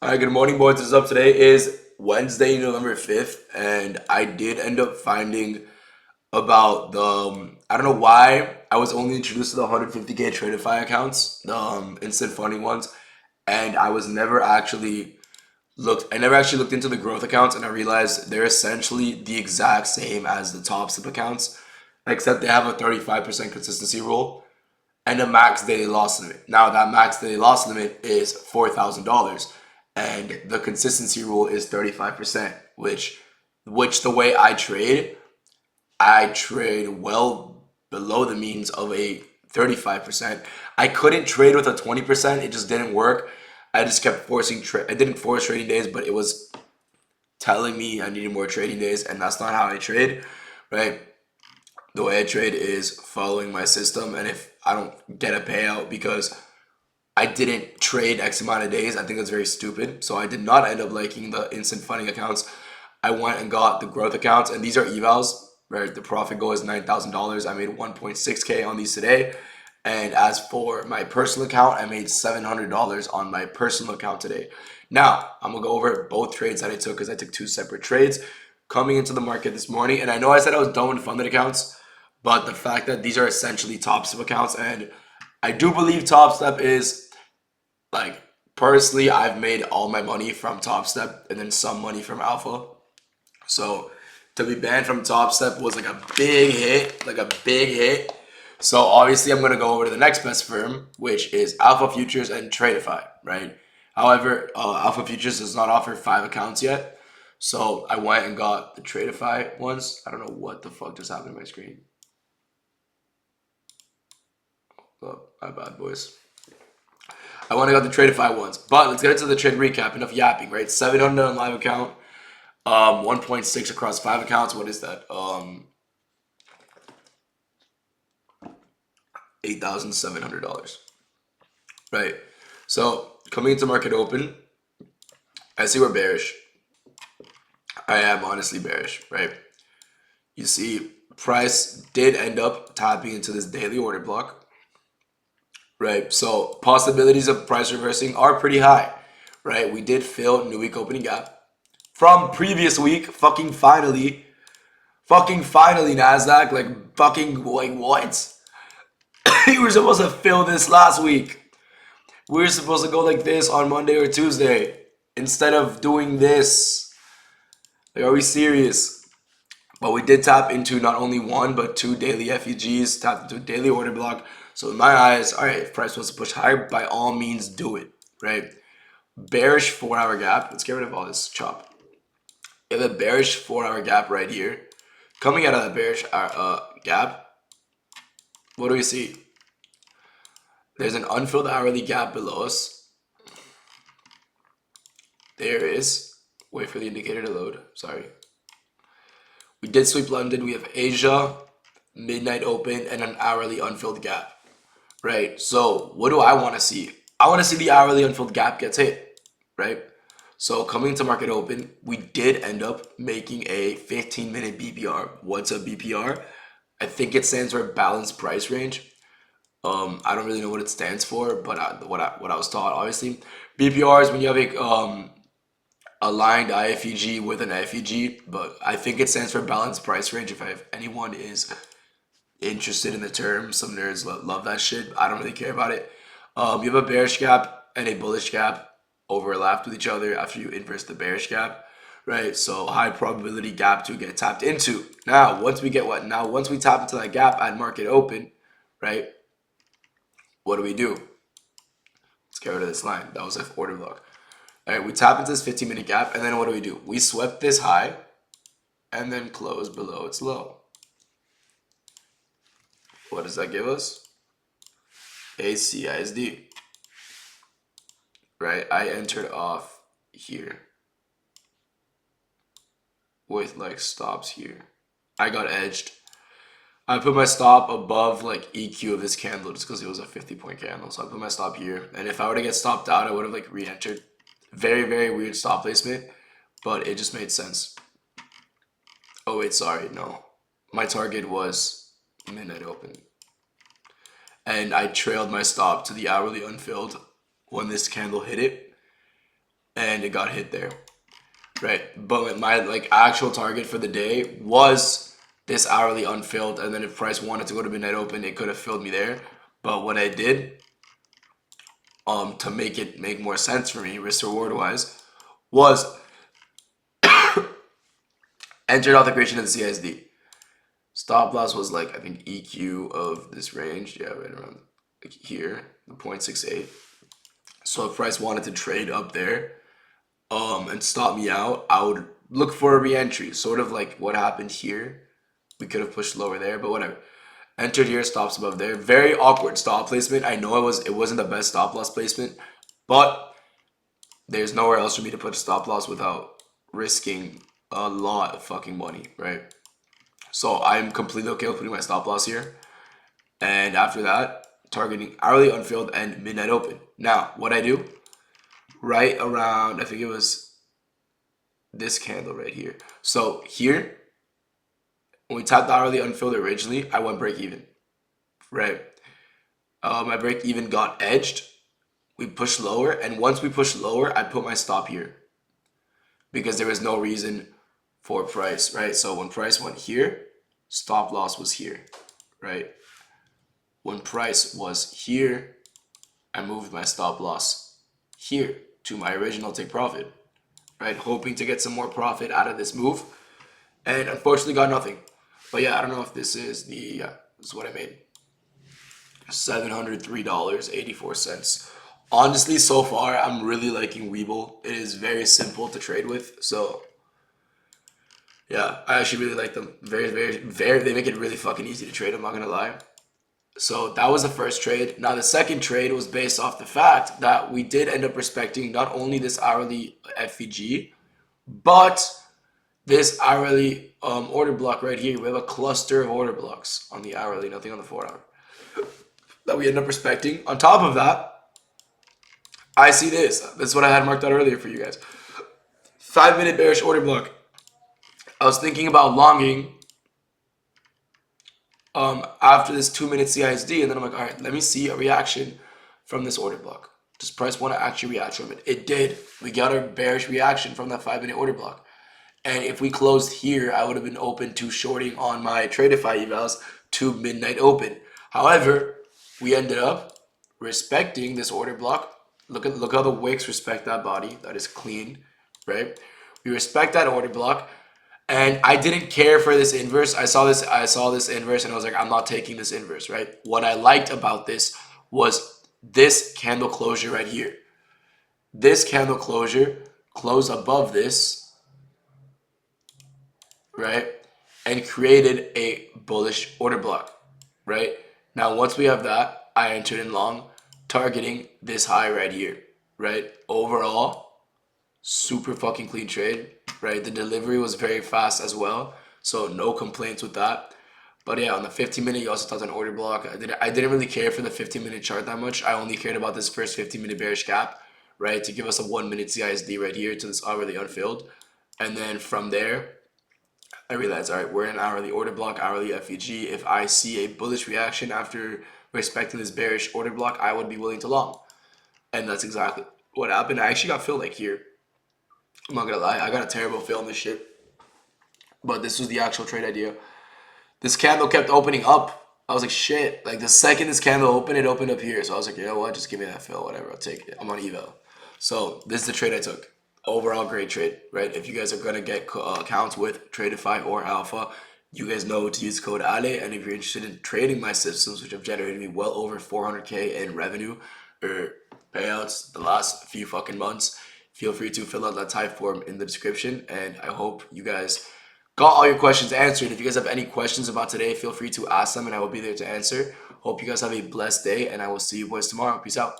All right, good morning, boys. What's up? Today is Wednesday, November 5th, and I did end up finding about I don't know why I was only introduced to the 150K Tradify accounts, the instant funding ones, and I never actually looked into the growth accounts, and I realized they're essentially the exact same as the top step accounts, except they have a 35% consistency rule and a max daily loss limit. Now that max daily loss limit is $4,000, and the consistency rule is 35%. Which the way I trade well below the means of a 35%. I couldn't trade with a 20%. It just didn't work. I just kept forcing I didn't force trading days, but it was telling me I needed more trading days, and that's not how I trade, right? The way I trade is following my system, and if I don't get a payout because I didn't trade X amount of days, I think that's very stupid. So I did not end up liking the instant funding accounts. I went and got the growth accounts, and these are evals, right? The profit goal is $9,000. I made 1.6K on these today. And as for my personal account, I made $700 on my personal account today. Now, I'm going to go over both trades that I took because I took two separate trades coming into the market this morning. And I know I said I was done with funded accounts, but the fact that these are essentially Top Step accounts, and I do believe Top Step is, like, personally, I've made all my money from Top Step and then some money from Alpha. So to be banned from Top Step was like a big hit. So obviously I'm going to go over to the next best firm, which is Alpha Futures and Tradify, right? However, Alpha Futures does not offer 5 accounts yet. So I went and got the Tradify ones. I don't know what the fuck just happened to my screen. Oh, my bad, boys. I went and got the Tradify ones. But let's get into the trade recap. Enough yapping, right? 700 on live account. 1.6 across 5 accounts. What is that? $8,700. Right. So coming into market open, I see we're bearish. I am honestly bearish, right? You see, price did end up tapping into this daily order block, right? So possibilities of price reversing are pretty high, right? We did fill new week opening gap from previous week. Fucking finally, Nasdaq. Like what? You were supposed to fill this last week. We were supposed to go like this on Monday or Tuesday instead of doing this. Like, are we serious? But we did tap into not only one, but 2 daily FEGs, tapped into a daily order block. So in my eyes, all right, if price wants to push higher, by all means do it, right? Bearish 4-hour gap. Let's get rid of all this chop. You have a bearish 4-hour gap right here. Coming out of that bearish gap, what do we see? There's an unfilled hourly gap below us. There is. Wait for the indicator to load. Sorry. We did sweep London. We have Asia, midnight open, and an hourly unfilled gap. Right? So what do I want to see? I want to see the hourly unfilled gap gets hit. Right? So coming into market open, we did end up making a 15-minute BPR. What's a BPR? I think it stands for balanced price range. I don't really know what it stands for, but what I was taught, obviously, BPR is when you have a aligned IFEG with an FEG, but I think it stands for balanced price range. If anyone is interested in the term, some nerds love that shit. I don't really care about it. You have a bearish gap and a bullish gap overlapped with each other after you inverse the bearish gap, right? So high probability gap to get tapped into. Now, once we tap into that gap at market open, right? What do we do? Let's get rid of this line. That was an order block. All right, we tap into this 15-minute gap, and then what do? We swept this high and then close below its low. What does that give us? A CISD. Right? I entered off here with like stops here. I got edged. I put my stop above like EQ of this candle just because it was a 50-point candle. So I put my stop here. And if I were to get stopped out, I would have like re-entered. Very, very weird stop placement, but it just made sense. Oh wait, sorry, no. My target was midnight open. And I trailed my stop to the hourly unfilled when this candle hit it. and it got hit there, right? But my like actual target for the day was this hourly unfilled, and then if price wanted to go to midnight open, it could have filled me there. But what I did, to make it make more sense for me risk reward wise, was entered out the creation of the CSD. Stop loss was like, I think EQ of this range, yeah, right around like here, the 0.68. So if price wanted to trade up there, and stop me out, I would look for a re-entry, sort of like what happened here. We could have pushed lower there, but whatever. Entered here, stops above there. Very awkward stop placement. I know it wasn't the best stop loss placement, but there's nowhere else for me to put a stop loss without risking a lot of fucking money, right? So I'm completely okay with putting my stop loss here. And after that, targeting hourly unfilled and midnight open. Now, what I do, right around, I think it was this candle right here. So here, when we tapped the hourly unfilled originally, I went break even, right? My break even got edged. We pushed lower, and once we pushed lower, I put my stop here because there was no reason for price, right? So when price went here, stop loss was here, right? When price was here, I moved my stop loss here to my original take profit, right? Hoping to get some more profit out of this move, and unfortunately got nothing. But yeah, I don't know if this is the, this is what I made. $703.84. Honestly, so far, I'm really liking Webull. It is very simple to trade with. So, yeah, I actually really like them. Very, they make it really fucking easy to trade, I'm not going to lie. So that was the first trade. Now, the second trade was based off the fact that we did end up respecting not only this hourly FVG, but this hourly order block right here. We have a cluster of order blocks on the hourly, nothing on the 4 hour, that we end up respecting. On top of that, I see this. This is what I had marked out earlier for you guys. 5-minute bearish order block. I was thinking about longing after this 2-minute CISD, and then I'm like, all right, let me see a reaction from this order block. Does price want to actually react from it? It did. We got a bearish reaction from that 5-minute order block. And if we closed here, I would have been open to shorting on my Tradeify evals to midnight open. However, we ended up respecting this order block. Look how the wicks respect that body. That is clean, right? We respect that order block. And I didn't care for this inverse. I saw this inverse and I was like, I'm not taking this inverse, right? What I liked about this was this candle closure right here. This candle closure closed above this, right? And created a bullish order block, right? Now, once we have that, I entered in long, targeting this high right here, right? Overall, super fucking clean trade, right? The delivery was very fast as well, so no complaints with that. But yeah, on the 15-minute, you also touched an order block. I didn't really care for the 15-minute chart that much. I only cared about this first 15-minute bearish gap, right? To give us a 1-minute CISD right here to this hourly unfilled. And then from there, I realized, all right, we're in an hourly order block, hourly FEG. If I see a bullish reaction after respecting this bearish order block, I would be willing to long. And that's exactly what happened. I actually got filled like here. I'm not gonna lie, I got a terrible fill on this shit. But this was the actual trade idea. This candle kept opening up. I was like, shit. Like the second this candle opened, it opened up here. So I was like, you know what? Just give me that fill, whatever. I'll take it. I'm on eval. So this is the trade I took. Overall, great trade, right? If you guys are gonna get accounts with Tradeify or Alpha, you guys know to use code ALE. And if you're interested in trading my systems, which have generated me well over 400K in revenue or payouts the last few fucking months, feel free to fill out that type form in the description. And I hope you guys got all your questions answered. If you guys have any questions about today, feel free to ask them and I will be there to answer. Hope you guys have a blessed day and I will see you boys tomorrow. Peace out.